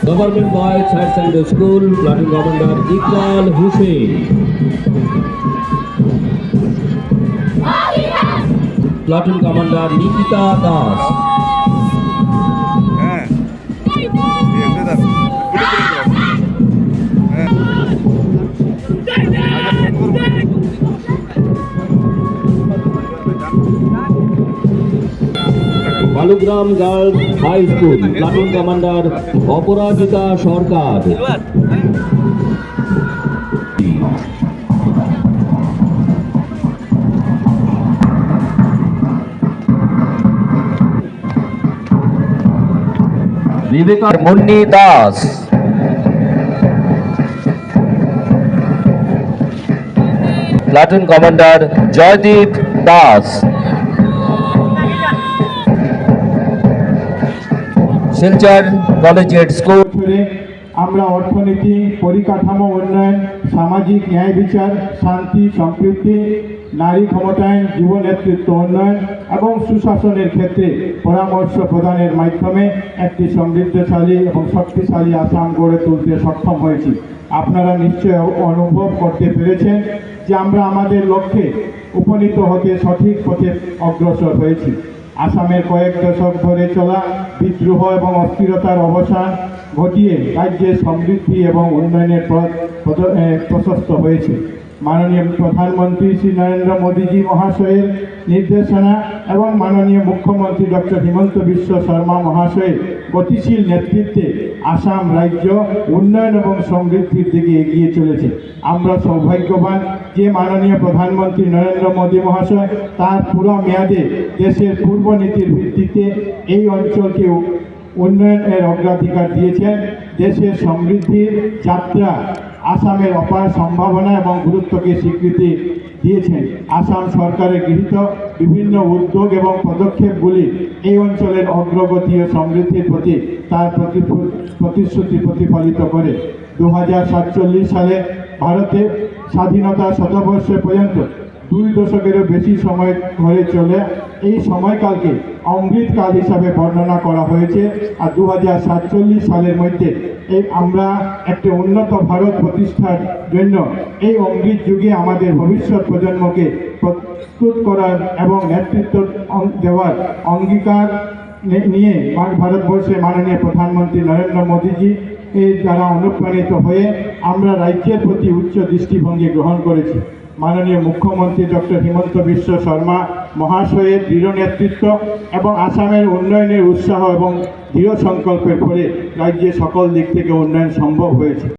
Government boys higher secondary school platoon commander Iqbal Hussain, platoon commander Nikita Das, Balugram girls high school platoon commander Aparajita Sarkar, Viveka Munni Das, platoon commander Jaydeep Das, Silchar collegiate school. আমরা অর্থনীতি, পরিকাঠামো উন্নয়ন, সামাজিক ন্যায় বিচার, শান্তি সম্প্রীতি, নারী ক্ষমতায়ন, যুব নেতৃত্ব উন্নয়ন এবং সুশাসনের ক্ষেত্রে পরামর্শ প্রদানের মাধ্যমে একটি সমৃদ্ধশালী এবং শক্তিশালী আসাম গড়ে তুলতে সক্ষম হয়েছি। আপনারা নিশ্চয় অনুভব করতে পেরেছেন যে আমরা আমাদের লক্ষ্যে উপনীত হতে সঠিক পথে অগ্রসর হয়েছি। আসামের কয়েক দশক ধরে চলা বিদ্রোহ এবং অস্থিরতার অবসান ঘটিয়ে রাজ্যের সমৃদ্ধি এবং উন্নয়নের পথ প্রশস্ত হয়েছে। মাননীয় প্রধানমন্ত্রী শ্রী নরেন্দ্র মোদীজি মহাশয়ের নির্দেশনা এবং মাননীয় মুখ্যমন্ত্রী ডক্টর হিমন্ত বিশ্ব শর্মা মহাশয়ের গতিশীল নেতৃত্বে আসাম রাজ্য উন্নয়ন এবং সমৃদ্ধির দিকে এগিয়ে চলেছে। আমরা সৌভাগ্যবান যে মাননীয় প্রধানমন্ত্রী নরেন্দ্র মোদী মহাশয় তার পুরো মেয়াদে দেশের পূর্ব নীতির ভিত্তিতে এই অঞ্চলকে উন্নয়নের অগ্রাধিকার দিয়েছেন। দেশের সমৃদ্ধির যাত্রা আসামের অপার সম্ভাবনা এবং গুরুত্বকে স্বীকৃতি দিয়েছেন। আসাম সরকারের গৃহীত বিভিন্ন উদ্যোগ এবং পদক্ষেপগুলি এই অঞ্চলের অগ্রগতি ও সমৃদ্ধির প্রতি তার প্রতিশ্রুতি প্রতিফলিত করে। 2047 সালে ভারতের স্বাধীনতার শতবর্ষ পর্যন্ত 2 দশকেরও বেশি সময় ধরে চলে এই সময়কালকে অমৃতকাল হিসাবে বর্ণনা করা হয়েছে। আর 2047 সালের মধ্যে আমরা একটি উন্নত ভারত প্রতিষ্ঠার জন্য এই অমৃত যুগে আমাদের ভবিষ্যৎ প্রজন্মকে প্রস্তুত করার এবং নেতৃত্ব দেওয়ার অঙ্গীকার নিয়ে ভারতবর্ষে মাননীয় প্রধানমন্ত্রী নরেন্দ্র মোদীজি এর দ্বারা অনুপ্রাণিত হয়ে আমরা রাজ্যের প্রতি উচ্চ দৃষ্টিভঙ্গি গ্রহণ করেছি। মাননীয় মুখ্যমন্ত্রী ডক্টর হিমন্ত বিশ্ব শর্মা মহাশয়ের দৃঢ় নেতৃত্ব এবং আসামের উন্নয়নের উৎসাহ এবং দৃঢ় সংকল্পের ফলে রাজ্যে সকল দিক থেকে উন্নয়ন সম্ভব হয়েছে।